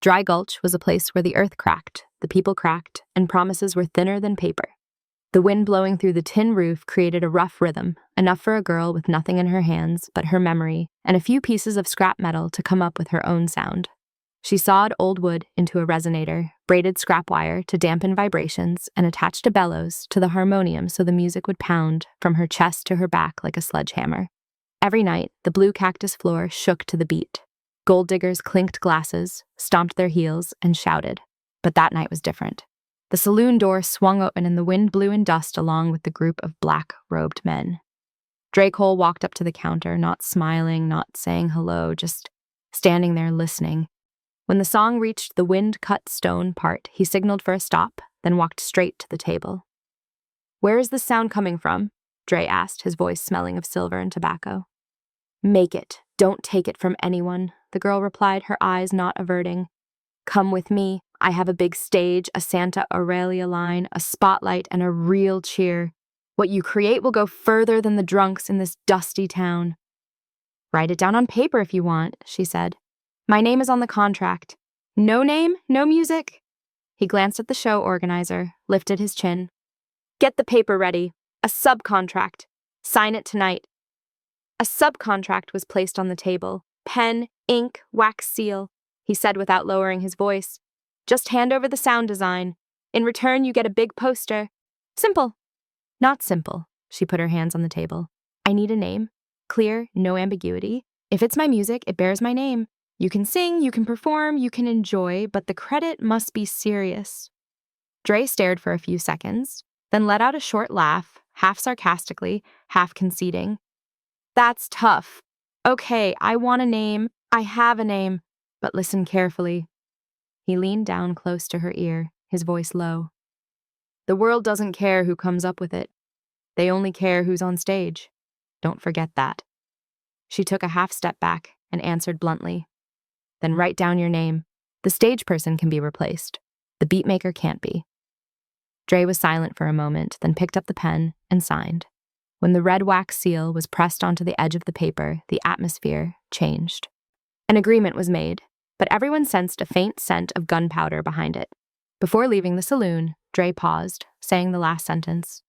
Dry Gulch was a place where the earth cracked, the people cracked, and promises were thinner than paper. The wind blowing through the tin roof created a rough rhythm, enough for a girl with nothing in her hands but her memory and a few pieces of scrap metal to come up with her own sound. She sawed old wood into a resonator, braided scrap wire to dampen vibrations, and attached a bellows to the harmonium so the music would pound from her chest to her back like a sledgehammer. Every night, the blue cactus floor shook to the beat. Gold diggers clinked glasses, stomped their heels, and shouted. But that night was different. The saloon door swung open and the wind blew in dust along with the group of black-robed men. Dre Cole walked up to the counter, not smiling, not saying hello, just standing there listening. When the song reached the wind-cut stone part, he signaled for a stop, then walked straight to the table. "Where is this sound coming from?" Dre asked, his voice smelling of silver and tobacco. "Make it. Don't take it from anyone," the girl replied, her eyes not averting. "Come with me. I have a big stage, a Santa Aurelia line, a spotlight, and a real cheer. What you create will go further than the drunks in this dusty town." "Write it down on paper if you want," she said. "My name is on the contract. No name, no music." He glanced at the show organizer, lifted his chin. "Get the paper ready. A subcontract. Sign it tonight." A subcontract was placed on the table. Pen, ink, wax seal, he said without lowering his voice. "Just hand over the sound design. In return, you get a big poster. Simple." "Not simple," she put her hands on the table. "I need a name. Clear, no ambiguity. If it's my music, it bears my name. You can sing, you can perform, you can enjoy, but the credit must be serious." Dre stared for a few seconds, then let out a short laugh, half sarcastically, half conceding. "That's tough. Okay, I want a name. I have a name. But listen carefully." He leaned down close to her ear, his voice low. "The world doesn't care who comes up with it. They only care who's on stage. Don't forget that." She took a half step back and answered bluntly. "Then write down your name. The stage person can be replaced. The beatmaker can't be." Dre was silent for a moment, then picked up the pen and signed. When the red wax seal was pressed onto the edge of the paper, the atmosphere changed. An agreement was made, but everyone sensed a faint scent of gunpowder behind it. Before leaving the saloon, Dre paused, saying the last sentence.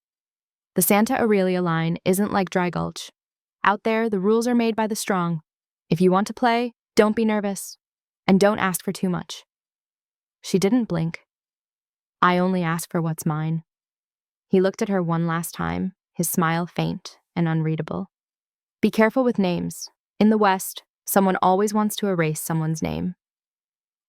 "The Santa Aurelia line isn't like Dry Gulch. Out there, the rules are made by the strong. If you want to play, don't be nervous. And don't ask for too much." She didn't blink. "I only ask for what's mine." He looked at her one last time, his smile faint and unreadable. "Be careful with names. In the West, someone always wants to erase someone's name."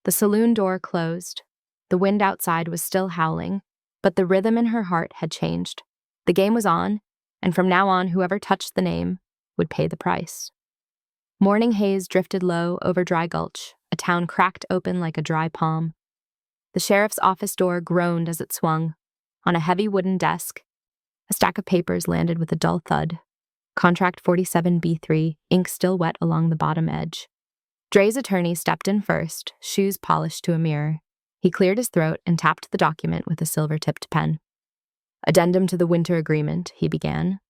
The saloon door closed. The wind outside was still howling, but the rhythm in her heart had changed. The game was on, and from now on, whoever touched the name would pay the price. Morning haze drifted low over Dry Gulch, a town cracked open like a dry palm. The sheriff's office door groaned as it swung. On a heavy wooden desk, a stack of papers landed with a dull thud. Contract 47B3, ink still wet along the bottom edge. Dre's attorney stepped in first, shoes polished to a mirror. He cleared his throat and tapped the document with a silver-tipped pen. "Addendum to the winter agreement," he began.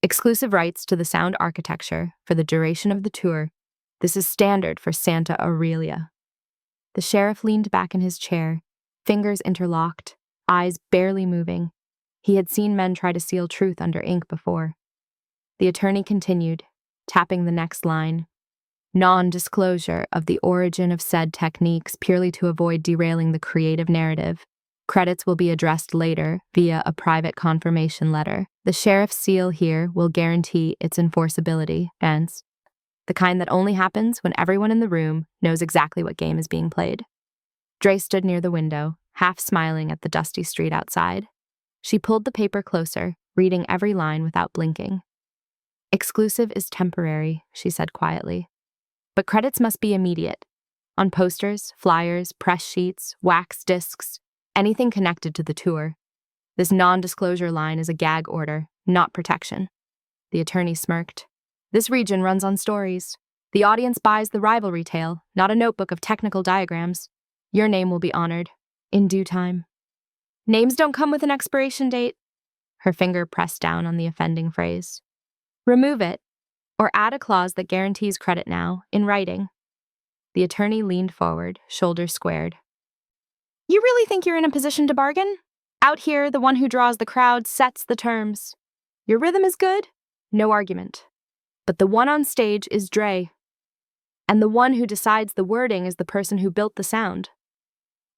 "Exclusive rights to the sound architecture for the duration of the tour. This is standard for Santa Aurelia." The sheriff leaned back in his chair, fingers interlocked, eyes barely moving. He had seen men try to seal truth under ink before. The attorney continued, tapping the next line. "Non-disclosure of the origin of said techniques purely to avoid derailing the creative narrative. Credits will be addressed later via a private confirmation letter. The sheriff's seal here will guarantee its enforceability, and the kind that only happens when everyone in the room knows exactly what game is being played." Dre stood near the window, half smiling at the dusty street outside. She pulled the paper closer, reading every line without blinking. "Exclusive is temporary," she said quietly. "But credits must be immediate. On posters, flyers, press sheets, wax discs, anything connected to the tour. This non-disclosure line is a gag order, not protection." The attorney smirked. "This region runs on stories. The audience buys the rivalry tale, not a notebook of technical diagrams. Your name will be honored. In due time." "Names don't come with an expiration date." Her finger pressed down on the offending phrase. "Remove it, or add a clause that guarantees credit now, in writing." The attorney leaned forward, shoulders squared. You really think you're in a position to bargain? Out here, the one who draws the crowd sets the terms. Your rhythm is good? No argument. But the one on stage is Dre. And the one who decides the wording is the person who built the sound.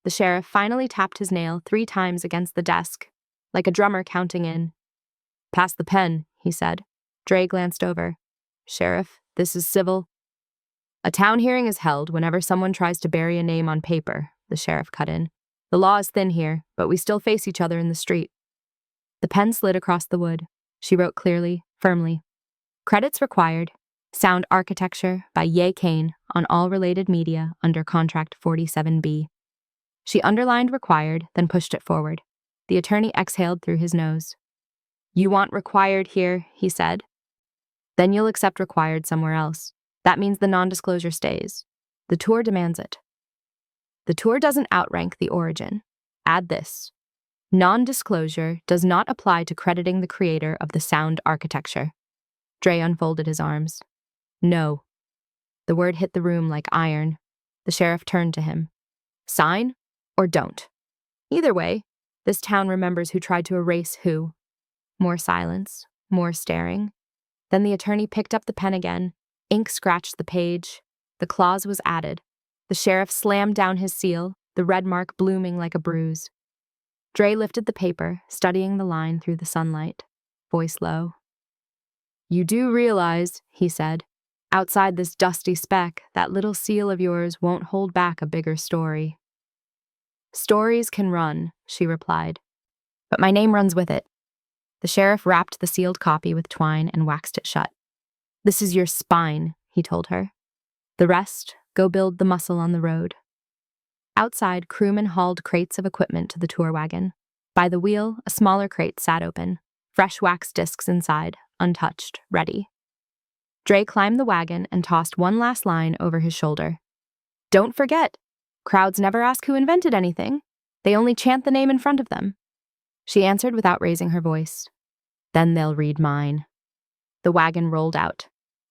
The sheriff finally tapped his nail 3 times against the desk, like a drummer counting in. Pass the pen, he said. Dre glanced over. Sheriff, this is civil. A town hearing is held whenever someone tries to bury a name on paper, the sheriff cut in. The law is thin here, but we still face each other in the street. The pen slid across the wood. She wrote clearly, firmly. Credits required. Sound architecture by Ye Kane on all related media under contract 47B. She underlined required, then pushed it forward. The attorney exhaled through his nose. You want required here, he said. Then you'll accept required somewhere else. That means the non-disclosure stays. The tour demands it. The tour doesn't outrank the origin. Add this. Non-disclosure does not apply to crediting the creator of the sound architecture. Dre unfolded his arms. No. The word hit the room like iron. The sheriff turned to him. Sign or don't. Either way, this town remembers who tried to erase who. More silence, more staring. Then the attorney picked up the pen again. Ink scratched the page. The clause was added. The sheriff slammed down his seal, the red mark blooming like a bruise. Dre lifted the paper, studying the line through the sunlight, voice low. You do realize, he said, outside this dusty speck, that little seal of yours won't hold back a bigger story. Stories can run, she replied, but my name runs with it. The sheriff wrapped the sealed copy with twine and waxed it shut. This is your spine, he told her. The rest, go build the muscle on the road. Outside, crewmen hauled crates of equipment to the tour wagon. By the wheel, a smaller crate sat open, fresh wax discs inside, untouched, ready. Dre climbed the wagon and tossed one last line over his shoulder. Don't forget, crowds never ask who invented anything. They only chant the name in front of them. She answered without raising her voice. Then they'll read mine. The wagon rolled out.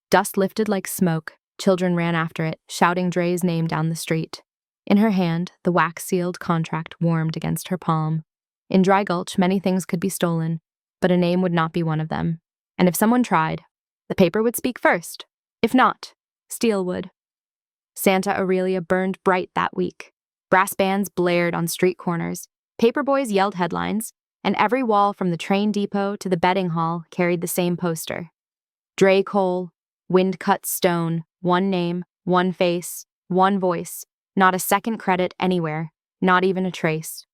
Dust lifted like smoke. Children ran after it, shouting Dre's name down the street. In her hand, the wax-sealed contract warmed against her palm. In Dry Gulch, many things could be stolen, but a name would not be one of them. And if someone tried, the paper would speak first. If not, steel would. Santa Aurelia burned bright that week. Brass bands blared on street corners. Paperboys yelled headlines, and every wall from the train depot to the betting hall carried the same poster. Dre Cole, wind-cut stone, one name, one face, one voice, not a second credit anywhere, not even a trace.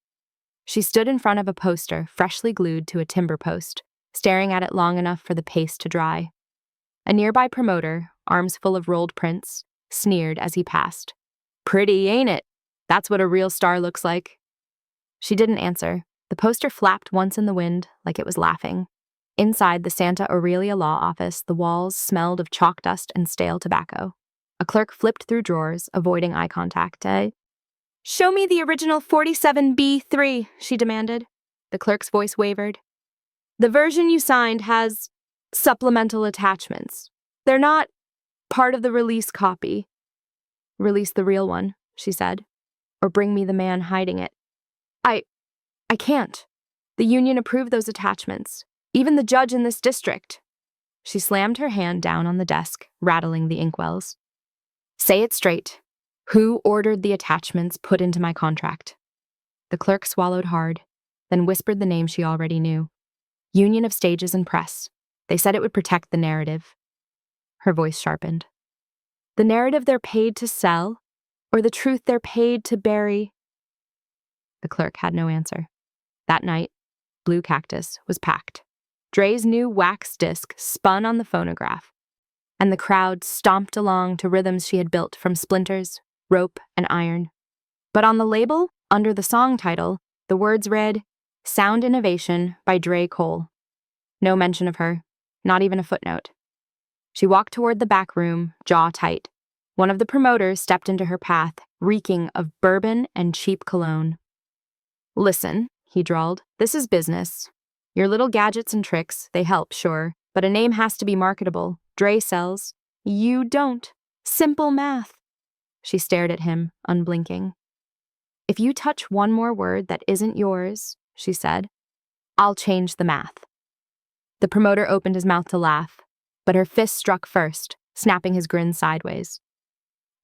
She stood in front of a poster freshly glued to a timber post, staring at it long enough for the paste to dry. A nearby promoter, arms full of rolled prints, sneered as he passed. Pretty, ain't it? That's what a real star looks like. She didn't answer. The poster flapped once in the wind, like it was laughing. Inside the Santa Aurelia law office, the walls smelled of chalk dust and stale tobacco. A clerk flipped through drawers, avoiding eye contact. Show me the original 47B3, she demanded. The clerk's voice wavered. The version you signed has supplemental attachments. They're not part of the release copy. Release the real one, she said, or bring me the man hiding it. I can't. The union approved those attachments. Even the judge in this district. She slammed her hand down on the desk, rattling the inkwells. Say it straight. Who ordered the attachments put into my contract? The clerk swallowed hard, then whispered the name she already knew. Union of Stages and Press. They said it would protect the narrative. Her voice sharpened. The narrative they're paid to sell, or the truth they're paid to bury? The clerk had no answer. That night, Blue Cactus was packed. Dre's new wax disc spun on the phonograph, and the crowd stomped along to rhythms she had built from splinters, rope, and iron. But on the label, under the song title, the words read, Sound Innovation by Dre Cole. No mention of her, not even a footnote. She walked toward the back room, jaw tight. One of the promoters stepped into her path, reeking of bourbon and cheap cologne. Listen, he drawled, this is business. Your little gadgets and tricks, they help, sure, but a name has to be marketable. Dre sells. You don't. Simple math. She stared at him, unblinking. "If you touch one more word that isn't yours," she said, "I'll change the math." The promoter opened his mouth to laugh, but her fist struck first, snapping his grin sideways.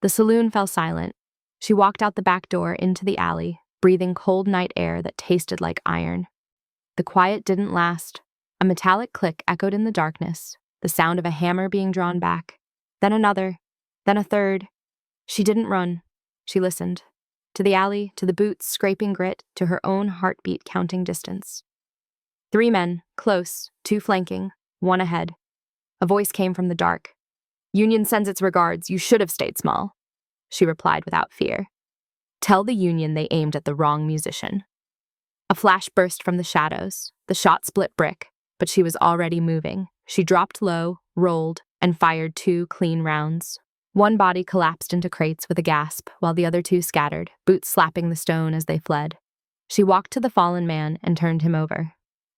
The saloon fell silent. She walked out the back door into the alley, breathing cold night air that tasted like iron. The quiet didn't last. A metallic click echoed in the darkness, the sound of a hammer being drawn back, then another, then a third. She didn't run. She listened. To the alley, to the boots scraping grit, to her own heartbeat counting distance. 3 men, close, 2 flanking, 1 ahead. A voice came from the dark. "Union sends its regards. You should have stayed small," she replied without fear. "Tell the Union they aimed at the wrong musician." A flash burst from the shadows. The shot split brick, but she was already moving. She dropped low, rolled, and fired 2 clean rounds. One body collapsed into crates with a gasp, while the other 2 scattered, boots slapping the stone as they fled. She walked to the fallen man and turned him over.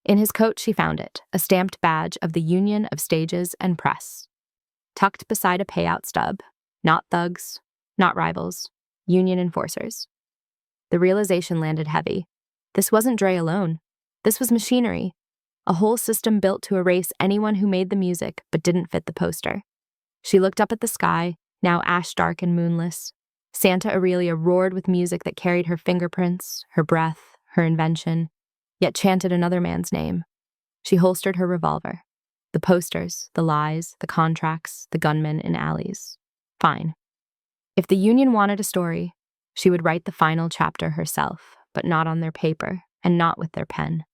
In his coat she found it, a stamped badge of the Union of Stages and Press. Tucked beside a payout stub, not thugs, not rivals, Union enforcers. The realization landed heavy. This wasn't Dre alone. This was machinery. A whole system built to erase anyone who made the music but didn't fit the poster. She looked up at the sky, now ash-dark and moonless. Santa Aurelia roared with music that carried her fingerprints, her breath, her invention, yet chanted another man's name. She holstered her revolver. The posters, the lies, the contracts, the gunmen in alleys. Fine. If the Union wanted a story, she would write the final chapter herself, but not on their paper, and not with their pen.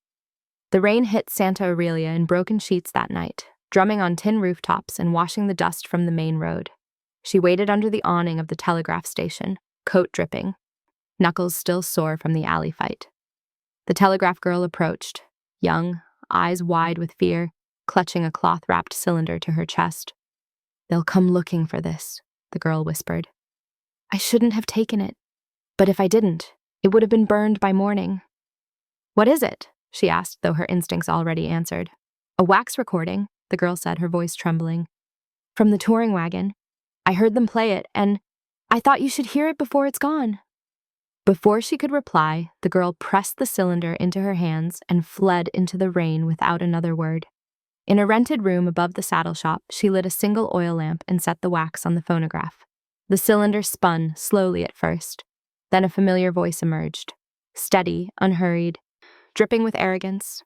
The rain hit Santa Aurelia in broken sheets that night, drumming on tin rooftops and washing the dust from the main road. She waited under the awning of the telegraph station, coat dripping, knuckles still sore from the alley fight. The telegraph girl approached, young, eyes wide with fear, clutching a cloth-wrapped cylinder to her chest. "They'll come looking for this," the girl whispered. "I shouldn't have taken it. But if I didn't, it would have been burned by morning." "What is it?" she asked, though her instincts already answered. "A wax recording," the girl said, her voice trembling. "From the touring wagon. I heard them play it, and I thought you should hear it before it's gone." Before she could reply, the girl pressed the cylinder into her hands and fled into the rain without another word. In a rented room above the saddle shop, she lit a single oil lamp and set the wax on the phonograph. The cylinder spun, slowly at first. Then a familiar voice emerged. Steady, unhurried, dripping with arrogance.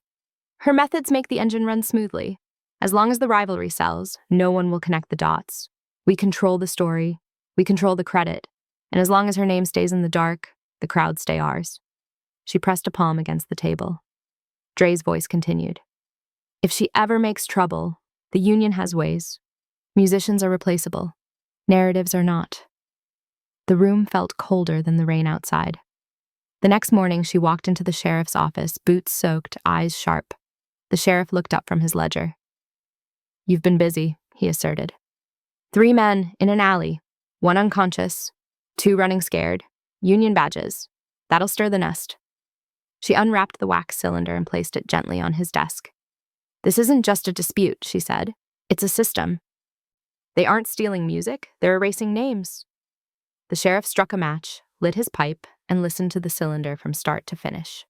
"Her methods make the engine run smoothly. As long as the rivalry sells, no one will connect the dots. We control the story. We control the credit. And as long as her name stays in the dark, the crowds stay ours." She pressed a palm against the table. Dre's voice continued. "If she ever makes trouble, the Union has ways. Musicians are replaceable. Narratives are not." The room felt colder than the rain outside. The next morning, she walked into the sheriff's office, boots soaked, eyes sharp. The sheriff looked up from his ledger. "You've been busy," he asserted. 3 men in an alley, 1 unconscious, 2 running scared, Union badges. That'll stir the nest." She unwrapped the wax cylinder and placed it gently on his desk. "This isn't just a dispute," she said. "It's a system. They aren't stealing music, they're erasing names." The sheriff struck a match, lit his pipe, and listened to the cylinder from start to finish.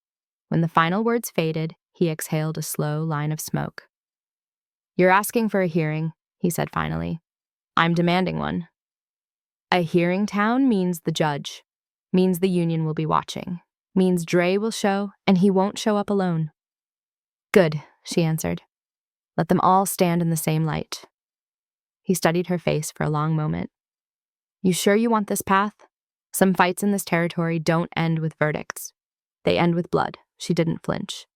When the final words faded, he exhaled a slow line of smoke. "You're asking for a hearing," he said finally. "I'm demanding one." A hearing town means the judge, means the Union will be watching, means Dre will show, and he won't show up alone. "Good," she answered. "Let them all stand in the same light." He studied her face for a long moment. "You sure you want this path? Some fights in this territory don't end with verdicts. They end with blood." She didn't flinch.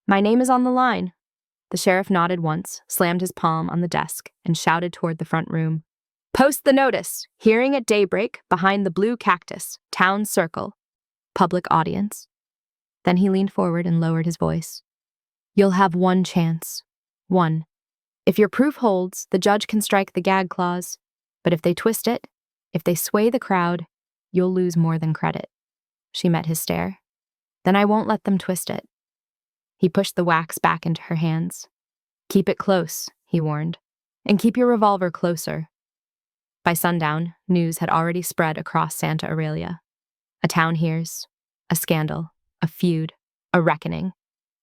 "My name is on the line." The sheriff nodded once, slammed his palm on the desk, and shouted toward the front room. "Post the notice! Hearing at daybreak, behind the blue cactus, town circle. Public audience." Then he leaned forward and lowered his voice. "You'll have 1 chance. 1. If your proof holds, the judge can strike the gag clause. But if they twist it, if they sway the crowd, you'll lose more than credit." She met his stare. "Then I won't let them twist it." He pushed the wax back into her hands. "Keep it close," he warned. "And keep your revolver closer." By sundown, news had already spread across Santa Aurelia. A town hears, a scandal, a feud, a reckoning.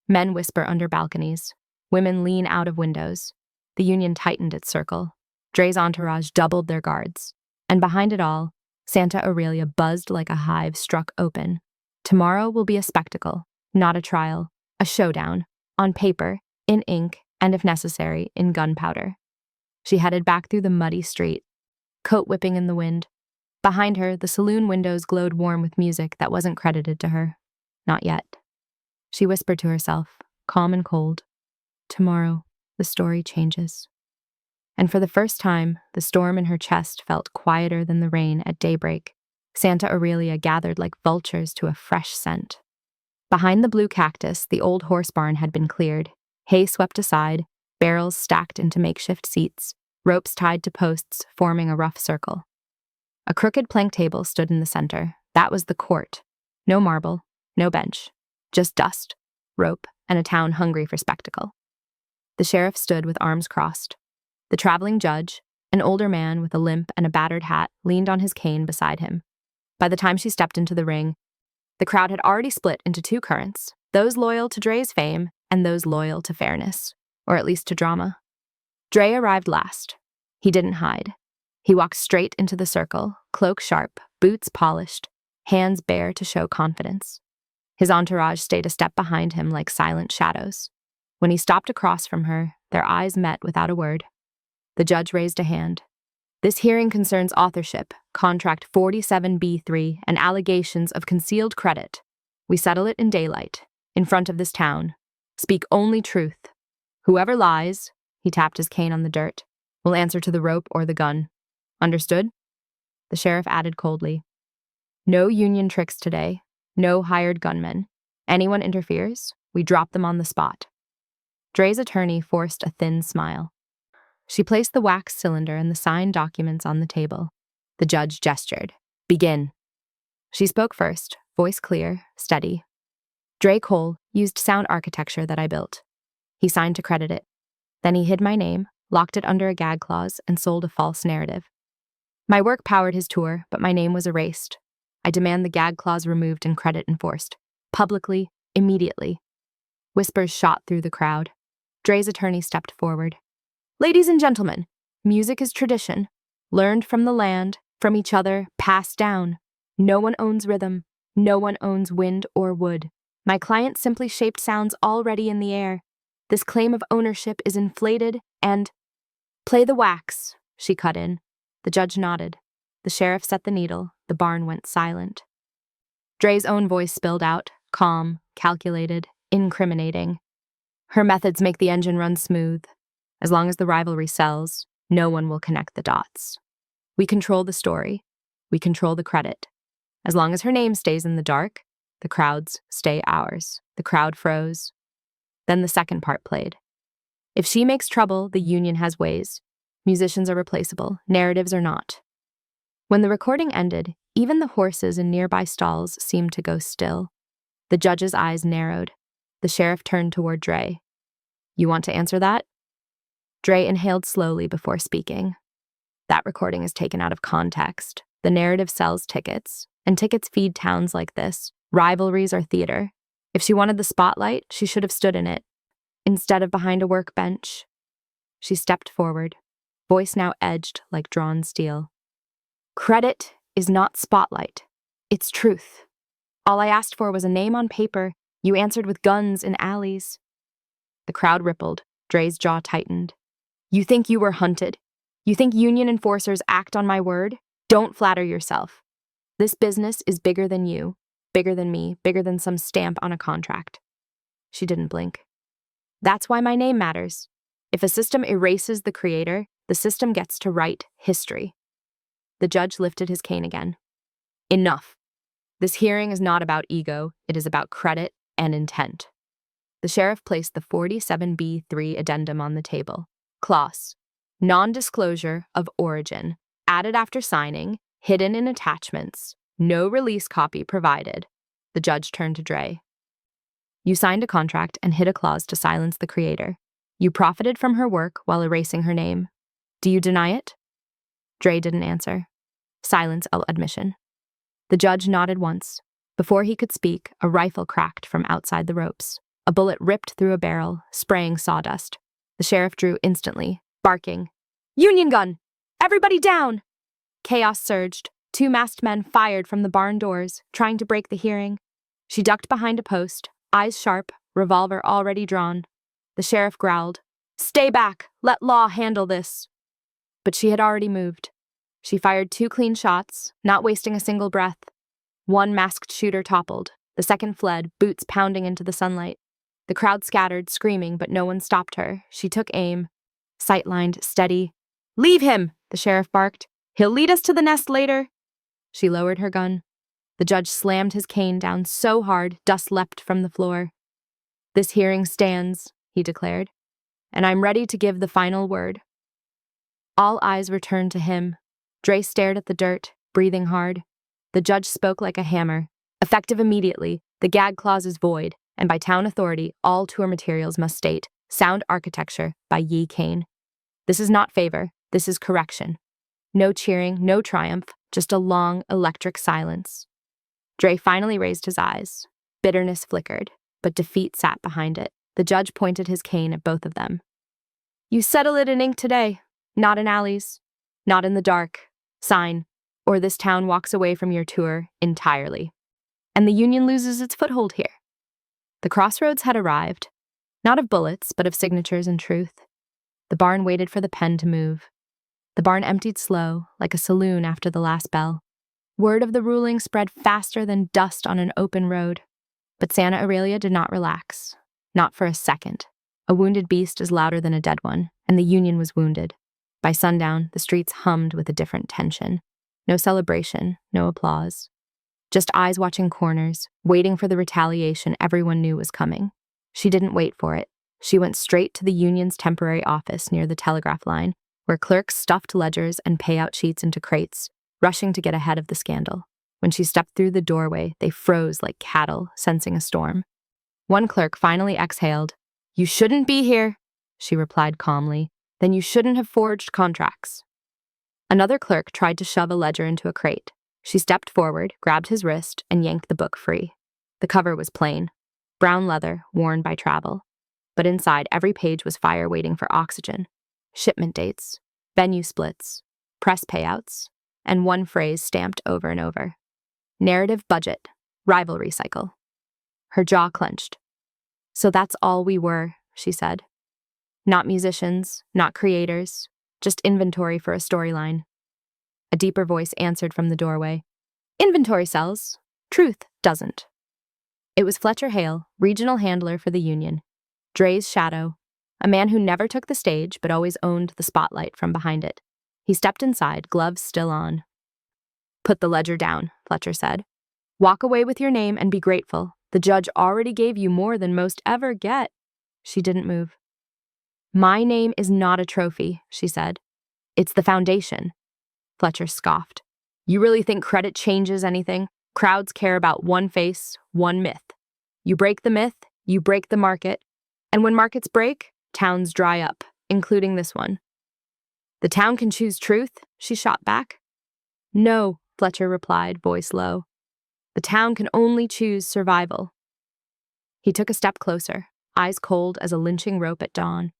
Men whisper under balconies. Women lean out of windows. The union tightened its circle. Dre's entourage doubled their guards. And behind it all, Santa Aurelia buzzed like a hive struck open. Tomorrow will be a spectacle, not a trial, a showdown, on paper, in ink, and if necessary, in gunpowder. She headed back through the muddy street, coat whipping in the wind. Behind her, the saloon windows glowed warm with music that wasn't credited to her. Not yet. She whispered to herself, calm and cold, tomorrow, the story changes. And for the first time, the storm in her chest felt quieter than the rain at daybreak. Santa Aurelia gathered like vultures to a fresh scent. Behind the blue cactus, the old horse barn had been cleared, hay swept aside, barrels stacked into makeshift seats, ropes tied to posts forming a rough circle. A crooked plank table stood in the center. That was the court. No marble, no bench, just dust, rope, and a town hungry for spectacle. The sheriff stood with arms crossed. The traveling judge, an older man with a limp and a battered hat, leaned on his cane beside him. By the time she stepped into the ring, the crowd had already split into two currents, those loyal to Dre's fame and those loyal to fairness, or at least to drama. Dre arrived last. He didn't hide. He walked straight into the circle, cloak sharp, boots polished, hands bare to show confidence. His entourage stayed a step behind him like silent shadows. When he stopped across from her, their eyes met without a word. The judge raised a hand. This hearing concerns authorship, contract 47B3, and allegations of concealed credit. We settle it in daylight, in front of this town. Speak only truth. Whoever lies, he tapped his cane on the dirt, will answer to the rope or the gun. Understood? The sheriff added coldly. No union tricks today. No hired gunmen. Anyone interferes, we drop them on the spot. Dre's attorney forced a thin smile. She placed the wax cylinder and the signed documents on the table. The judge gestured. Begin. She spoke first, voice clear, steady. Dre Cole used sound architecture that I built. He signed to credit it. Then he hid my name, locked it under a gag clause, and sold a false narrative. My work powered his tour, but my name was erased. I demand the gag clause removed and credit enforced. Publicly, immediately. Whispers shot through the crowd. Dre's attorney stepped forward. Ladies and gentlemen, music is tradition. Learned from the land, from each other, passed down. No one owns rhythm. No one owns wind or wood. My client simply shaped sounds already in the air. This claim of ownership is inflated and— Play the wax, she cut in. The judge nodded. The sheriff set the needle. The barn went silent. Dre's own voice spilled out, calm, calculated, incriminating. Her methods make the engine run smooth. As long as the rivalry sells, no one will connect the dots. We control the story. We control the credit. As long as her name stays in the dark, the crowds stay ours. The crowd froze. Then the second part played. If she makes trouble, the union has ways. Musicians are replaceable. Narratives are not. When the recording ended, even the horses in nearby stalls seemed to go still. The judge's eyes narrowed. The sheriff turned toward Dre. You want to answer that? Dre inhaled slowly before speaking. That recording is taken out of context. The narrative sells tickets, and tickets feed towns like this. Rivalries are theater. If she wanted the spotlight, she should have stood in it, instead of behind a workbench. She stepped forward, voice now edged like drawn steel. Credit is not spotlight. It's truth. All I asked for was a name on paper. You answered with guns in alleys. The crowd rippled. Dre's jaw tightened. You think you were hunted? You think union enforcers act on my word? Don't flatter yourself. This business is bigger than you, bigger than me, bigger than some stamp on a contract. She didn't blink. That's why my name matters. If a system erases the creator, the system gets to write history. The judge lifted his cane again. Enough. This hearing is not about ego, it is about credit and intent. The sheriff placed the 47B3 addendum on the table. Clause. Non-disclosure of origin. Added after signing. Hidden in attachments. No release copy provided. The judge turned to Dre. You signed a contract and hid a clause to silence the creator. You profited from her work while erasing her name. Do you deny it? Dre didn't answer. Silence admission. The judge nodded once. Before he could speak, a rifle cracked from outside the ropes. A bullet ripped through a barrel, spraying sawdust. The sheriff drew instantly, barking, "Union gun! Everybody down!" Chaos surged. 2 masked men fired from the barn doors, trying to break the hearing. She ducked behind a post, eyes sharp, revolver already drawn. The sheriff growled, "Stay back! Let law handle this!" But she had already moved. She fired 2 clean shots, not wasting a single breath. One masked shooter toppled. The second fled, boots pounding into the sunlight. The crowd scattered, screaming, but no one stopped her. She took aim. Sight-lined, steady. "Leave him!" the sheriff barked. "He'll lead us to the nest later." She lowered her gun. The judge slammed his cane down so hard, dust leapt from the floor. "This hearing stands," he declared, "and I'm ready to give the final word." All eyes returned to him. Dre stared at the dirt, breathing hard. The judge spoke like a hammer. Effective immediately, the gag clause is void, and by town authority, all tour materials must state, "Sound Architecture" by Yi Kane. This is not favor, this is correction. No cheering, no triumph, just a long, electric silence. Dre finally raised his eyes. Bitterness flickered, but defeat sat behind it. The judge pointed his cane at both of them. "You settle it in ink today, not in alleys, not in the dark. Sign, or this town walks away from your tour entirely. And the Union loses its foothold here." The crossroads had arrived, not of bullets, but of signatures and truth. The barn waited for the pen to move. The barn emptied slow, like a saloon after the last bell. Word of the ruling spread faster than dust on an open road. But Santa Aurelia did not relax. Not for a second. A wounded beast is louder than a dead one, and the Union was wounded. By sundown, the streets hummed with a different tension. No celebration, no applause. Just eyes watching corners, waiting for the retaliation everyone knew was coming. She didn't wait for it. She went straight to the Union's temporary office near the telegraph line, where clerks stuffed ledgers and payout sheets into crates, rushing to get ahead of the scandal. When she stepped through the doorway, they froze like cattle, sensing a storm. One clerk finally exhaled. "You shouldn't be here," she replied calmly. "Then you shouldn't have forged contracts." Another clerk tried to shove a ledger into a crate. She stepped forward, grabbed his wrist, and yanked the book free. The cover was plain. Brown leather, worn by travel. But inside, every page was fire waiting for oxygen. Shipment dates, venue splits, press payouts, and one phrase stamped over and over. Narrative budget, rivalry cycle. Her jaw clenched. "So that's all we were," she said. "Not musicians, not creators, just inventory for a storyline." A deeper voice answered from the doorway. "Inventory sells. Truth doesn't." It was Fletcher Hale, regional handler for the Union. Dre's shadow, a man who never took the stage but always owned the spotlight from behind it. He stepped inside, gloves still on. "Put the ledger down," Fletcher said. "Walk away with your name and be grateful. The judge already gave you more than most ever get." She didn't move. "My name is not a trophy," she said. "It's the foundation." Fletcher scoffed. "You really think credit changes anything? Crowds care about one face, one myth. You break the myth, you break the market. And when markets break, towns dry up, including this one." "The town can choose truth," she shot back. "No," Fletcher replied, voice low. "The town can only choose survival." He took a step closer, eyes cold as a lynching rope at dawn.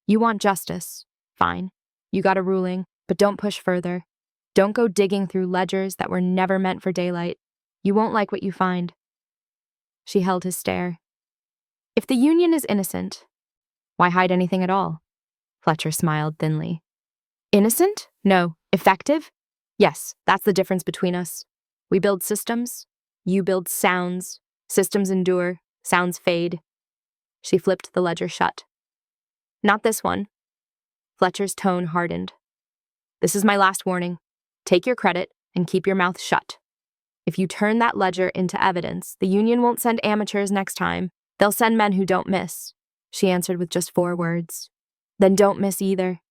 "You want justice. Fine. You got a ruling, but don't push further. Don't go digging through ledgers that were never meant for daylight. You won't like what you find." She held his stare. "If the Union is innocent, why hide anything at all?" Fletcher smiled thinly. "Innocent? No. Effective? Yes, that's the difference between us. We build systems. You build sounds. Systems endure. Sounds fade." She flipped the ledger shut. "Not this one." Fletcher's tone hardened. "This is my last warning. Take your credit and keep your mouth shut. If you turn that ledger into evidence, the Union won't send amateurs next time. They'll send men who don't miss." She answered with just 4 words. "Then don't miss either."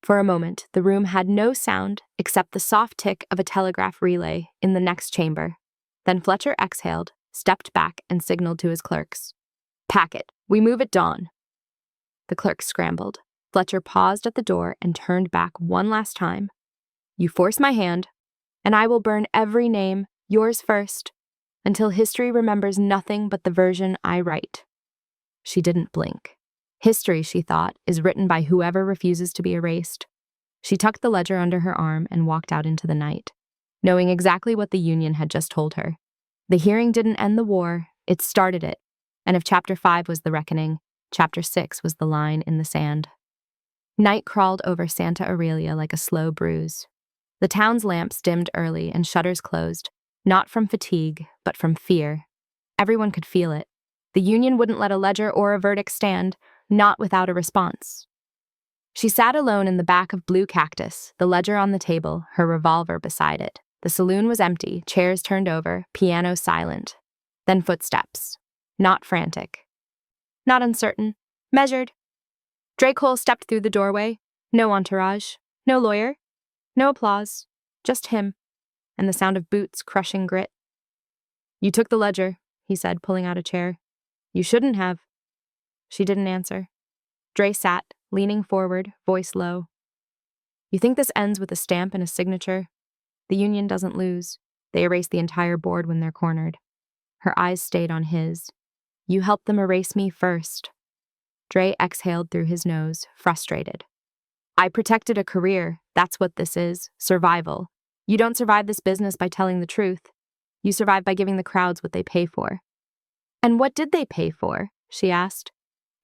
For a moment, the room had no sound except the soft tick of a telegraph relay in the next chamber. Then Fletcher exhaled, stepped back, and signaled to his clerks. "Pack it. We move at dawn." The clerks scrambled. Fletcher paused at the door and turned back one last time. You force my hand, and I will burn every name, yours first, until history remembers nothing but the version I write. She didn't blink. History, she thought, is written by whoever refuses to be erased. She tucked the ledger under her arm and walked out into the night, knowing exactly what the Union had just told her. The hearing didn't end the war, it started it, and if Chapter 5 was the reckoning, Chapter 6 was the line in the sand. Night crawled over Santa Aurelia like a slow bruise. The town's lamps dimmed early and shutters closed, not from fatigue, but from fear. Everyone could feel it. The Union wouldn't let a ledger or a verdict stand, not without a response. She sat alone in the back of Blue Cactus, the ledger on the table, her revolver beside it. The saloon was empty, chairs turned over, piano silent. Then footsteps. Not frantic. Not uncertain. Measured. Dre Cole stepped through the doorway. No entourage. No lawyer. No applause. Just him. And the sound of boots crushing grit. You took the ledger, he said, pulling out a chair. You shouldn't have. She didn't answer. Dre sat, leaning forward, voice low. You think this ends with a stamp and a signature? The Union doesn't lose. They erase the entire board when they're cornered. Her eyes stayed on his. You helped them erase me first. Dre exhaled through his nose, frustrated. I protected a career. That's what this is. Survival. You don't survive this business by telling the truth. You survive by giving the crowds what they pay for. And what did they pay for? She asked.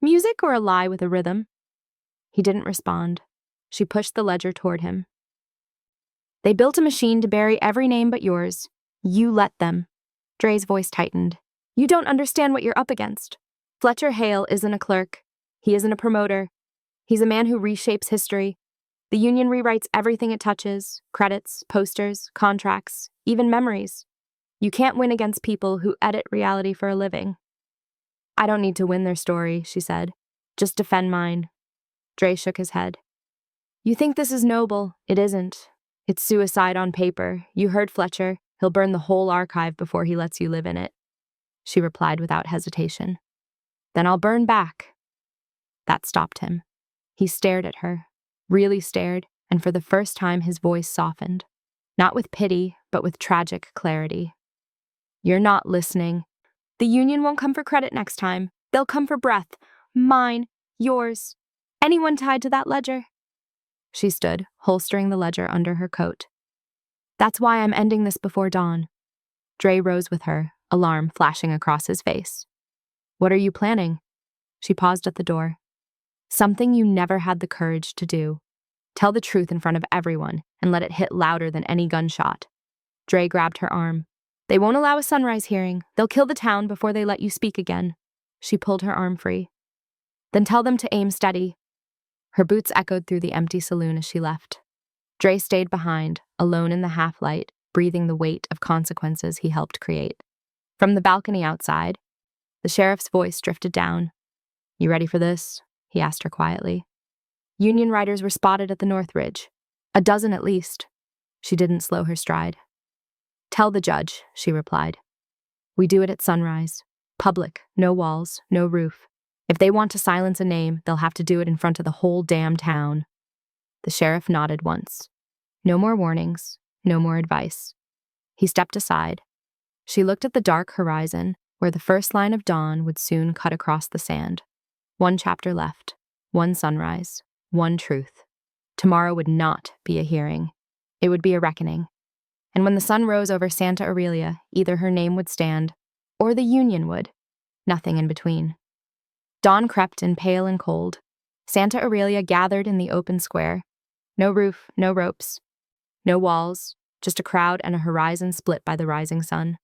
Music or a lie with a rhythm? He didn't respond. She pushed the ledger toward him. They built a machine to bury every name but yours. You let them. Dre's voice tightened. You don't understand what you're up against. Fletcher Hale isn't a clerk. He isn't a promoter. He's a man who reshapes history. The Union rewrites everything it touches, credits, posters, contracts, even memories. You can't win against people who edit reality for a living. I don't need to win their story, she said. Just defend mine. Dre shook his head. You think this is noble. It isn't. It's suicide on paper. You heard Fletcher. He'll burn the whole archive before he lets you live in it. She replied without hesitation. Then I'll burn back. That stopped him. He stared at her, really stared, and for the first time his voice softened. Not with pity, but with tragic clarity. You're not listening. The Union won't come for credit next time. They'll come for breath. Mine, yours, anyone tied to that ledger. She stood, holstering the ledger under her coat. That's why I'm ending this before dawn. Dre rose with her, alarm flashing across his face. What are you planning? She paused at the door. Something you never had the courage to do. Tell the truth in front of everyone and let it hit louder than any gunshot. Dre grabbed her arm. They won't allow a sunrise hearing. They'll kill the town before they let you speak again. She pulled her arm free. Then tell them to aim steady. Her boots echoed through the empty saloon as she left. Dre stayed behind, alone in the half-light, breathing the weight of consequences he helped create. From the balcony outside, the sheriff's voice drifted down. You ready for this? He asked her quietly. Union riders were spotted at the North Ridge. 12 at least. She didn't slow her stride. Tell the judge, she replied. We do it at sunrise. Public, no walls, no roof. If they want to silence a name, they'll have to do it in front of the whole damn town. The sheriff nodded once. No more warnings, no more advice. He stepped aside. She looked at the dark horizon, where the first line of dawn would soon cut across the sand. One chapter left, one sunrise, one truth. Tomorrow would not be a hearing. It would be a reckoning. And when the sun rose over Santa Aurelia, either her name would stand, or the Union would. Nothing in between. Dawn crept in pale and cold. Santa Aurelia gathered in the open square. No roof, no ropes. No walls, just a crowd and a horizon split by the rising sun.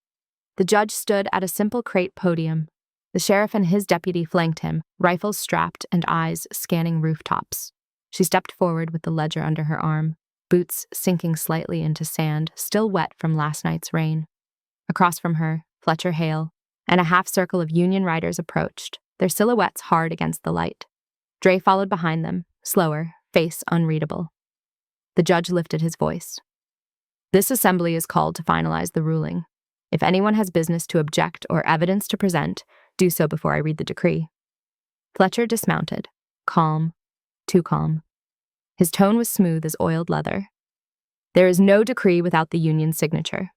The judge stood at a simple crate podium. The sheriff and his deputy flanked him, rifles strapped and eyes scanning rooftops. She stepped forward with the ledger under her arm, boots sinking slightly into sand, still wet from last night's rain. Across from her, Fletcher Hale, and a half circle of Union riders approached, their silhouettes hard against the light. Dre followed behind them, slower, face unreadable. The judge lifted his voice. This assembly is called to finalize the ruling. If anyone has business to object or evidence to present, do so before I read the decree. Fletcher dismounted, calm, too calm. His tone was smooth as oiled leather. There is no decree without the union's signature.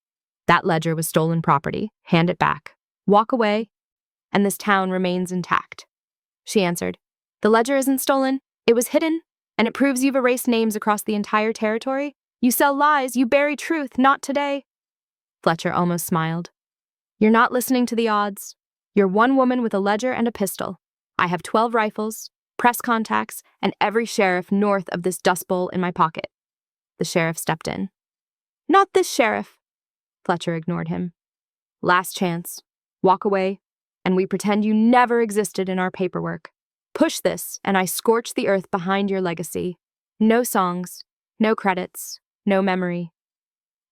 That ledger was stolen property. Hand it back. Walk away, and this town remains intact. She answered, The ledger isn't stolen. It was hidden, and it proves you've erased names across the entire territory. You sell lies. You bury truth. Not today. Fletcher almost smiled. You're not listening to the odds. You're one woman with a ledger and a pistol. I have 12 rifles, press contacts, and every sheriff north of this dust bowl in my pocket. The sheriff stepped in. Not this sheriff. Fletcher ignored him. Last chance. Walk away, and we pretend you never existed in our paperwork. Push this, and I scorch the earth behind your legacy. No songs, no credits, no memory.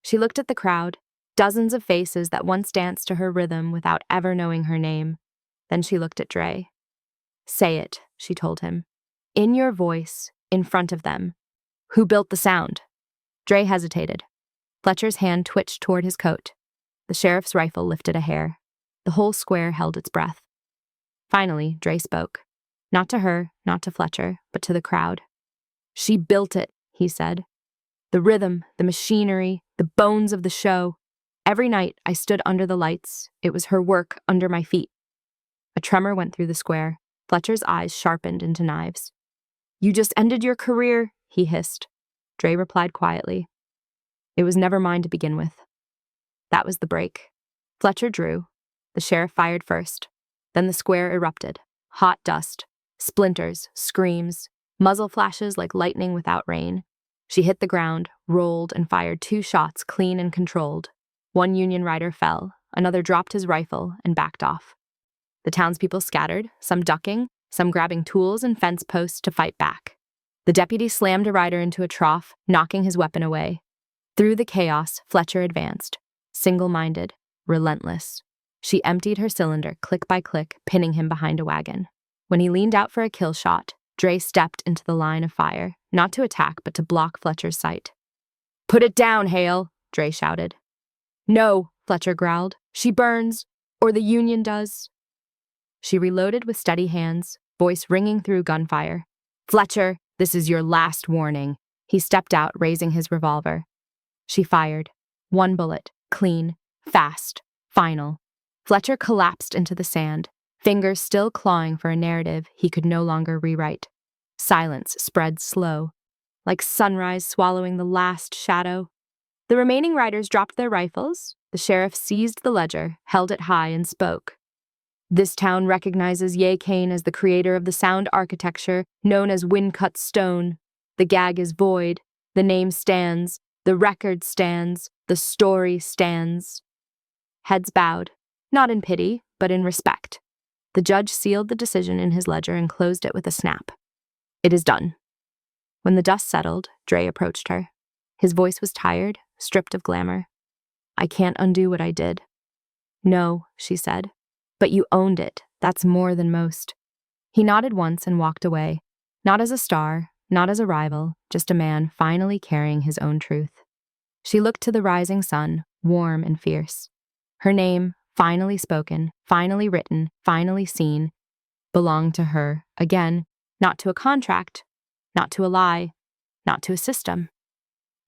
She looked at the crowd, dozens of faces that once danced to her rhythm without ever knowing her name. Then she looked at Dre. Say it, she told him. In your voice, in front of them. Who built the sound? Dre hesitated. Fletcher's hand twitched toward his coat. The sheriff's rifle lifted a hair. The whole square held its breath. Finally, Dre spoke. Not to her, not to Fletcher, but to the crowd. She built it, he said. The rhythm, the machinery, the bones of the show. Every night I stood under the lights. It was her work under my feet. A tremor went through the square. Fletcher's eyes sharpened into knives. You just ended your career, he hissed. Dre replied quietly. It was never mine to begin with. That was the break. Fletcher drew. The sheriff fired first. Then the square erupted. Hot dust, splinters, screams, muzzle flashes like lightning without rain. She hit the ground, rolled, and fired 2 shots clean and controlled. One Union rider fell. Another dropped his rifle and backed off. The townspeople scattered, some ducking, some grabbing tools and fence posts to fight back. The deputy slammed a rider into a trough, knocking his weapon away. Through the chaos, Fletcher advanced, single-minded, relentless. She emptied her cylinder click by click, pinning him behind a wagon. When he leaned out for a kill shot, Dre stepped into the line of fire, not to attack but to block Fletcher's sight. Put it down, Hale, Dre shouted. No, Fletcher growled. She burns, or the Union does. She reloaded with steady hands, voice ringing through gunfire. Fletcher, this is your last warning. He stepped out, raising his revolver. She fired. 1 bullet, clean, fast, final. Fletcher collapsed into the sand, fingers still clawing for a narrative he could no longer rewrite. Silence spread slow, like sunrise swallowing the last shadow. The remaining riders dropped their rifles. The sheriff seized the ledger, held it high, and spoke. This town recognizes Ye Kane as the creator of the sound architecture known as wind-cut stone. The gag is void. The name stands. The record stands. The story stands. Heads bowed, not in pity, but in respect. The judge sealed the decision in his ledger and closed it with a snap. It is done. When the dust settled, Dre approached her. His voice was tired, stripped of glamour. I can't undo what I did. No, she said. But you owned it. That's more than most. He nodded once and walked away, not as a star, not as a rival, just a man finally carrying his own truth. She looked to the rising sun, warm and fierce. Her name, finally spoken, finally written, finally seen, belonged to her, again, not to a contract, not to a lie, not to a system.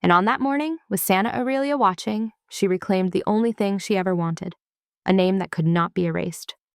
And on that morning, with Santa Aurelia watching, she reclaimed the only thing she ever wanted, a name that could not be erased.